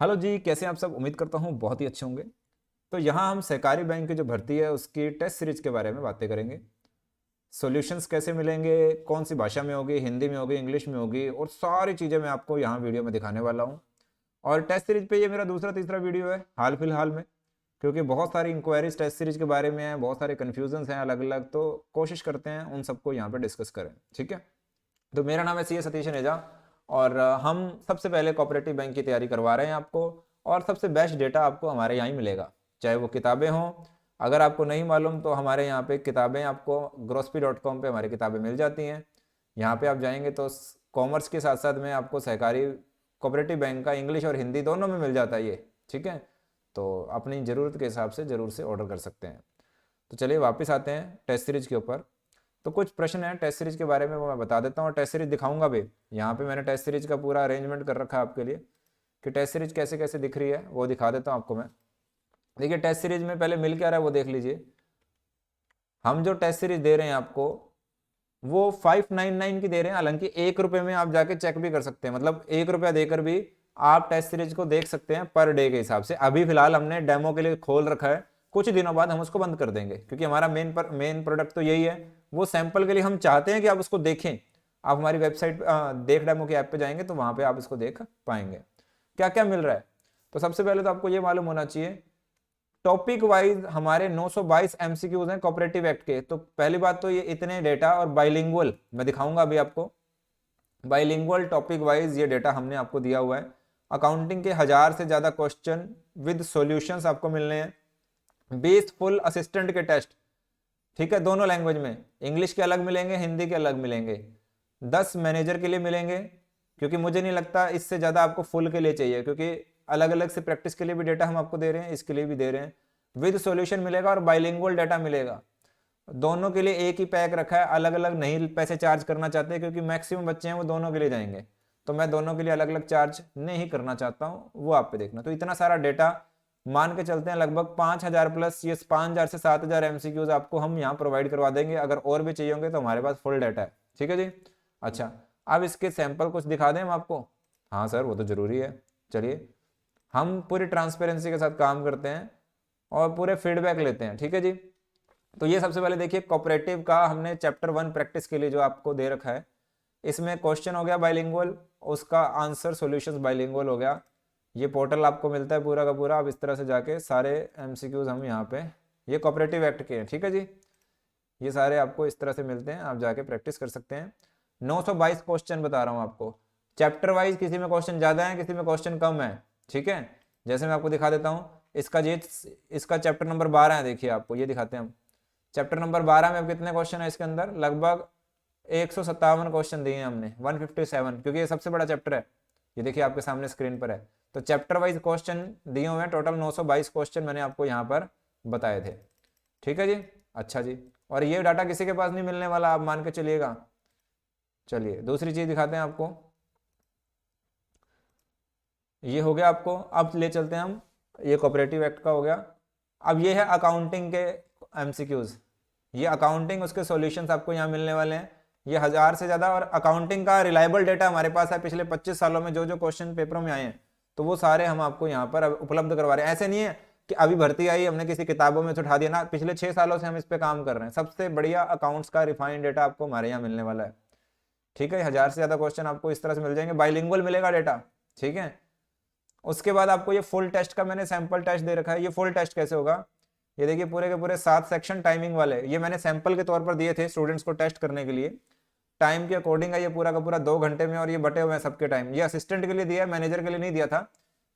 Hello जी, कैसे हैं आप सब। उम्मीद करता हूँ बहुत ही अच्छे होंगे। तो यहाँ हम सहकारी बैंक की जो भर्ती है उसकी टेस्ट सीरीज के बारे में बातें करेंगे। सॉल्यूशंस कैसे मिलेंगे, कौन सी भाषा में होगी, हिंदी में होगी, इंग्लिश में होगी, और सारी चीज़ें मैं आपको यहाँ वीडियो में दिखाने वाला हूँ। और टेस्ट सीरीज पे ये मेरा दूसरा तीसरा वीडियो है हाल फिलहाल में, क्योंकि बहुत सारी इंक्वायरीज टेस्ट सीरीज के बारे में है, बहुत सारे कन्फ्यूजन्स हैं अलग अलग, तो कोशिश करते हैं उन सबको यहाँ पर डिस्कस करें। ठीक है। तो मेरा नाम है सी ए सतीश नेजा, और हम सबसे पहले कोऑपरेटिव बैंक की तैयारी करवा रहे हैं आपको। और सबसे बेस्ट डेटा आपको हमारे यहाँ ही मिलेगा, चाहे वो किताबें हों। अगर आपको नहीं मालूम तो हमारे यहाँ पे किताबें आपको ग्रोसपी.com पे हमारी किताबें मिल जाती हैं। यहाँ पे आप जाएंगे तो कॉमर्स के साथ साथ में आपको सहकारी कोऑपरेटिव बैंक का इंग्लिश और हिंदी दोनों में मिल जाता है ये। ठीक है। तो अपनी ज़रूरत के हिसाब से ज़रूर से ऑर्डर कर सकते हैं। तो चलिए वापस आते हैं टेस्ट सीरीज के ऊपर। तो कुछ प्रश्न हैं टेस्ट सीरीज के बारे में, वो मैं बता देता हूँ और टेस्ट सीरीज दिखाऊंगा भी। यहाँ पे मैंने टेस्ट सीरीज का पूरा अरेंजमेंट कर रखा है आपके लिए कि टेस्ट सीरीज कैसे कैसे दिख रही है, वो दिखा देता हूँ आपको मैं। देखिए टेस्ट सीरीज में पहले मिल क्या रहा है वो देख लीजिए। हम जो टेस्ट सीरीज दे रहे हैं आपको वो 599 की दे रहे हैं, हालांकि 1 रुपये में आप जाके चेक भी कर सकते हैं, मतलब 1 रुपया देकर भी आप टेस्ट सीरीज को देख सकते हैं पर डे के हिसाब से। अभी फिलहाल हमने डेमो के लिए खोल रखा है, कुछ दिनों बाद हम उसको बंद कर देंगे, क्योंकि हमारा मेन प्रोडक्ट तो यही है। वो सैंपल के लिए हम चाहते हैं कि आप उसको देखें। आप हमारी वेबसाइट देख डेमो की ऐप पे जाएंगे तो वहां पे आप इसको देख पाएंगे क्या क्या मिल रहा है। तो सबसे पहले तो आपको ये मालूम होना चाहिए, टॉपिक वाइज हमारे 922 एमसीक्यूज हैं कोऑपरेटिव एक्ट के। तो पहली बात तो ये इतने डेटा, और बाइलिंगुअल मैं दिखाऊंगा अभी आपको। बाइलिंगुअल टॉपिक वाइज ये डेटा हमने आपको दिया हुआ है। अकाउंटिंग के 1000 से ज्यादा क्वेश्चन विद सॉल्यूशंस आपको मिलने हैं। 20 फुल असिस्टेंट के टेस्ट, ठीक है, दोनों लैंग्वेज में, इंग्लिश के अलग मिलेंगे, हिंदी के अलग मिलेंगे। 10 मैनेजर के लिए मिलेंगे, क्योंकि मुझे नहीं लगता इससे ज़्यादा आपको फुल के लिए चाहिए, क्योंकि अलग अलग से प्रैक्टिस के लिए भी डेटा हम आपको दे रहे हैं, इसके लिए भी दे रहे हैं। विद सॉल्यूशन मिलेगा और बाइलिंगुअल डाटा मिलेगा। दोनों के लिए एक ही पैक रखा है, अलग अलग नहीं पैसे चार्ज करना चाहते, क्योंकि मैक्सिमम बच्चे हैं वो दोनों के लिए जाएंगे। तो मैं दोनों के लिए अलग अलग चार्ज नहीं करना चाहता हूँ, वो आप पे देखना। तो इतना सारा डेटा मान के चलते हैं, लगभग 5000 प्लस ये 5000 से 7000 एमसीक्यूज आपको हम यहाँ प्रोवाइड करवा देंगे। अगर और भी चाहिए होंगे तो हमारे पास फुल डाटा है। ठीक है जी। अच्छा, अब इसके सैंपल कुछ दिखा दें हम आपको। हाँ सर, वो तो जरूरी है। चलिए, हम पूरी ट्रांसपेरेंसी के साथ काम करते हैं और पूरे फीडबैक लेते हैं। ठीक है जी। तो ये सबसे पहले देखिए, कोऑपरेटिव का हमने चैप्टर 1 प्रैक्टिस के लिए जो आपको दे रखा है, इसमें क्वेश्चन हो गया बाइलिंगुअल, उसका आंसर सॉल्यूशंस बाइलिंगुअल हो गया। ये पोर्टल आपको मिलता है पूरा का पूरा, अब इस तरह से जाके सारे एमसीक्यूज हम यहाँ पे, ये कोऑपरेटिव एक्ट के हैं। ठीक है जी। ये सारे आपको इस तरह से मिलते हैं, आप जाके प्रैक्टिस कर सकते हैं। 922 क्वेश्चन बता रहा हूँ आपको, चैप्टर वाइज किसी में क्वेश्चन ज़्यादा है, किसी में क्वेश्चन कम है। ठीक है। जैसे मैं आपको दिखा देता हूँ, इसका चैप्टर नंबर 12 है। देखिए आपको ये दिखाते हैं हम। चैप्टर नंबर 12 में अब कितने क्वेश्चन है इसके अंदर, लगभग 157 क्वेश्चन दिए हैं हमने, 157, क्योंकि ये सबसे बड़ा चैप्टर है। ये देखिए आपके सामने स्क्रीन पर है। तो चैप्टर वाइज क्वेश्चन दिए हुए हैं, टोटल 922 क्वेश्चन मैंने आपको यहाँ पर बताए थे। ठीक है जी। अच्छा जी, और ये डाटा किसी के पास नहीं मिलने वाला, आप मान के चलिएगा। चलिए दूसरी चीज दिखाते हैं आपको। ये हो गया आपको, अब ले चलते हैं हम, ये कोऑपरेटिव एक्ट का हो गया। अब ये है अकाउंटिंग के एमसीक्यूज। ये अकाउंटिंग, उसके सॉल्यूशंस आपको यहाँ मिलने वाले हैं। ये 1000 से ज्यादा, और अकाउंटिंग का रिलायबल डेटा हमारे पास है, पिछले 25 सालों में जो जो क्वेश्चन पेपरों में आए हैं, तो वो सारे हम आपको यहाँ पर उपलब्ध करवा रहे हैं। ऐसे नहीं है कि अभी भर्ती आई हमने किसी किताबों में से उठा दिया ना, पिछले 6 सालों से हम इस पे काम कर रहे हैं। सबसे बढ़िया अकाउंट्स का रिफाइंड डेटा आपको हमारे यहाँ मिलने वाला है। ठीक है। 1000 से ज्यादा क्वेश्चन आपको इस तरह से मिल जाएंगे, बाइलिंगुअल मिलेगा डेटा। ठीक है। उसके बाद आपको ये फुल टेस्ट का मैंने सैंपल टेस्ट दे रखा है। ये फुल टेस्ट कैसे होगा, ये देखिए पूरे के पूरे 7 सेक्शन टाइमिंग वाले, ये मैंने सैंपल के तौर पर दिए थे स्टूडेंट्स को टेस्ट करने के लिए। टाइम के अकॉर्डिंग है ये पूरा का पूरा 2 घंटे में, और ये बटे हुए हैं सबके टाइम। ये असिस्टेंट के लिए दिया है, मैनेजर के लिए नहीं दिया था,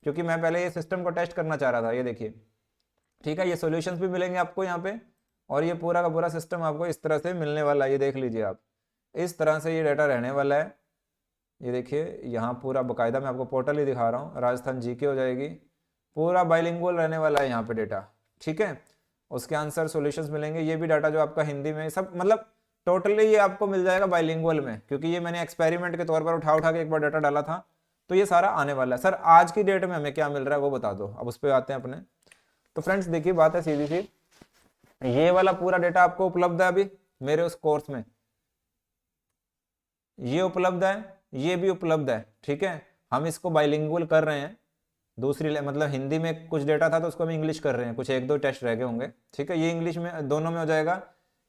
क्योंकि मैं पहले ये सिस्टम को टेस्ट करना चाह रहा था। ये देखिए, ठीक है। ये सॉल्यूशंस भी मिलेंगे आपको यहाँ पे, और ये पूरा का पूरा सिस्टम आपको इस तरह से मिलने वाला है। ये देख लीजिए आप, इस तरह से ये डाटा रहने वाला है। ये देखिए यहाँ पूरा बकायदा मैं आपको पोर्टल ही दिखा रहा हूँ, राजस्थान जीके हो जाएगी, पूरा बाइलिंगुअल रहने वाला है यहाँ पे डेटा। ठीक है। उसके आंसर सॉल्यूशंस मिलेंगे, ये भी डाटा जो आपका हिंदी में, सब मतलब टोटली ये आपको मिल जाएगा बाइलिंगुअल में, क्योंकि ये मैंने एक्सपेरिमेंट के तौर पर उठा उठा के एक बार डाटा डाला था। तो ये सारा आने वाला है। सर आज की डेट में हमें क्या मिल रहा है वो बता दो, अब उस पर आते हैं अपने। तो फ्रेंड्स देखिए, बात है सीधी सी, ये वाला पूरा डेटा आपको उपलब्ध है अभी मेरे उस कोर्स में, ये उपलब्ध है, ये भी उपलब्ध है। ठीक है। हम इसको बाइलिंगुअल कर रहे हैं, दूसरी मतलब हिंदी में कुछ डेटा था तो उसको हम इंग्लिश कर रहे हैं, कुछ एक दो टेस्ट रह गए होंगे, ठीक है, ये इंग्लिश में दोनों में हो जाएगा।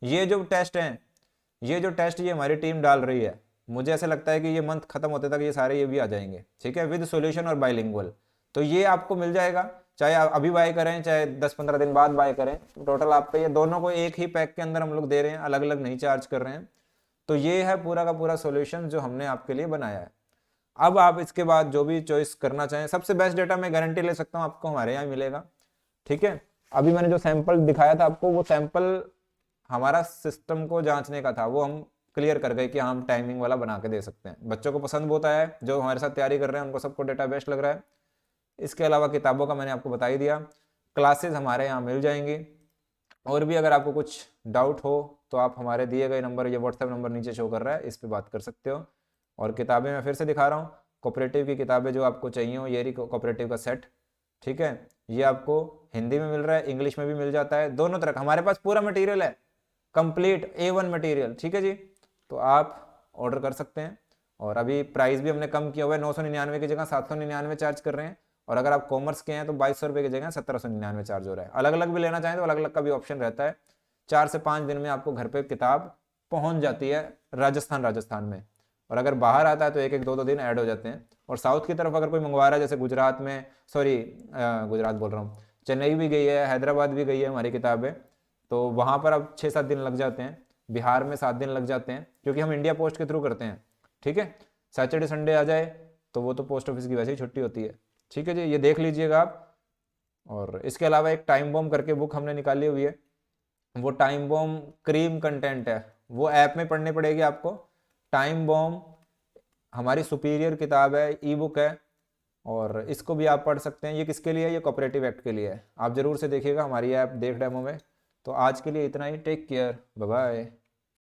ये जो टेस्ट हैं, ये जो टेस्ट ये हमारी टीम डाल रही है, मुझे ऐसा लगता है कि ये मंथ खत्म होते तक ये सारे ये भी आ जाएंगे, ठीक है, विद सॉल्यूशन और बाइलिंगुअल। तो ये आपको मिल जाएगा, चाहे आप अभी बाय करें चाहे 10-15 दिन बाद बाय करें, टोटल आप पे ये दोनों को एक ही पैक के अंदर हम लोग दे रहे हैं, अलग अलग नहीं चार्ज कर रहे हैं। तो ये है पूरा का पूरा सॉल्यूशन जो हमने आपके लिए बनाया है। अब आप इसके बाद जो भी चॉइस करना चाहें, सबसे बेस्ट डेटा मैं गारंटी ले सकता हूँ आपको हमारे यहाँ मिलेगा, ठीक है। अभी मैंने जो सैंपल दिखाया था आपको, वो सैंपल हमारा सिस्टम को जांचने का था, वो हम क्लियर कर गए कि हम टाइमिंग वाला बना के दे सकते हैं। बच्चों को पसंद बहुत आया है, जो हमारे साथ तैयारी कर रहे हैं उनको सबको डेटा बेस्ट लग रहा है। इसके अलावा किताबों का मैंने आपको बता ही दिया, क्लासेस हमारे यहाँ मिल जाएंगी। और भी अगर आपको कुछ डाउट हो तो आप हमारे दिए गए नंबर, ये व्हाट्सएप नंबर नीचे शो कर रहा है, इस पर बात कर सकते हो। और किताबें मैं फिर से दिखा रहा हूँ, कोऑपरेटिव की किताबें जो आपको चाहिए हो, ये रही कोऑपरेटिव का सेट, ठीक है, ये आपको हिंदी में मिल रहा है, इंग्लिश में भी मिल जाता है, दोनों तरह हमारे पास पूरा मटेरियल है, कंप्लीट A1 मटेरियल, ठीक है जी। तो आप ऑर्डर कर सकते हैं। और अभी प्राइस भी हमने कम किया हुआ है, 999 की जगह 799 चार्ज कर रहे हैं। और अगर आप कॉमर्स के हैं तो 2200 रुपये की जगह 1799 चार्ज हो रहा है। अलग अलग भी लेना चाहें तो अलग अलग का भी ऑप्शन रहता है। 4 से 5 दिन में आपको घर पे किताब पहुंच जाती है राजस्थान में। और अगर बाहर आता है तो एक एक दो दो दिन ऐड हो जाते हैं। और साउथ की तरफ अगर कोई मंगवा रहा है, जैसे गुजरात में, सॉरी गुजरात बोल रहा हूँ, चेन्नई भी गई है, हैदराबाद भी गई है हमारी किताबें, तो वहाँ पर अब 6-7 दिन लग जाते हैं। बिहार में 7 दिन लग जाते हैं, क्योंकि हम इंडिया पोस्ट के थ्रू करते हैं, ठीक है। सैटरडे संडे आ जाए तो वो तो पोस्ट ऑफिस की वैसे ही छुट्टी होती है, ठीक है जी, ये देख लीजिएगा आप। और इसके अलावा एक टाइम बॉम्ब करके बुक हमने निकाली हुई है, वो टाइम बॉम्ब क्रीम कंटेंट है, वो ऐप में पढ़नी पड़ेगी आपको। टाइम बॉम्ब हमारी सुपीरियर किताब है, ई बुक है, और इसको भी आप पढ़ सकते हैं। ये किसके लिए है? ये कोऑपरेटिव एक्ट के लिए है। आप जरूर से देखिएगा हमारी ऐप देख डेमो में। तो आज के लिए इतना ही, टेक केयर, बाय बाय।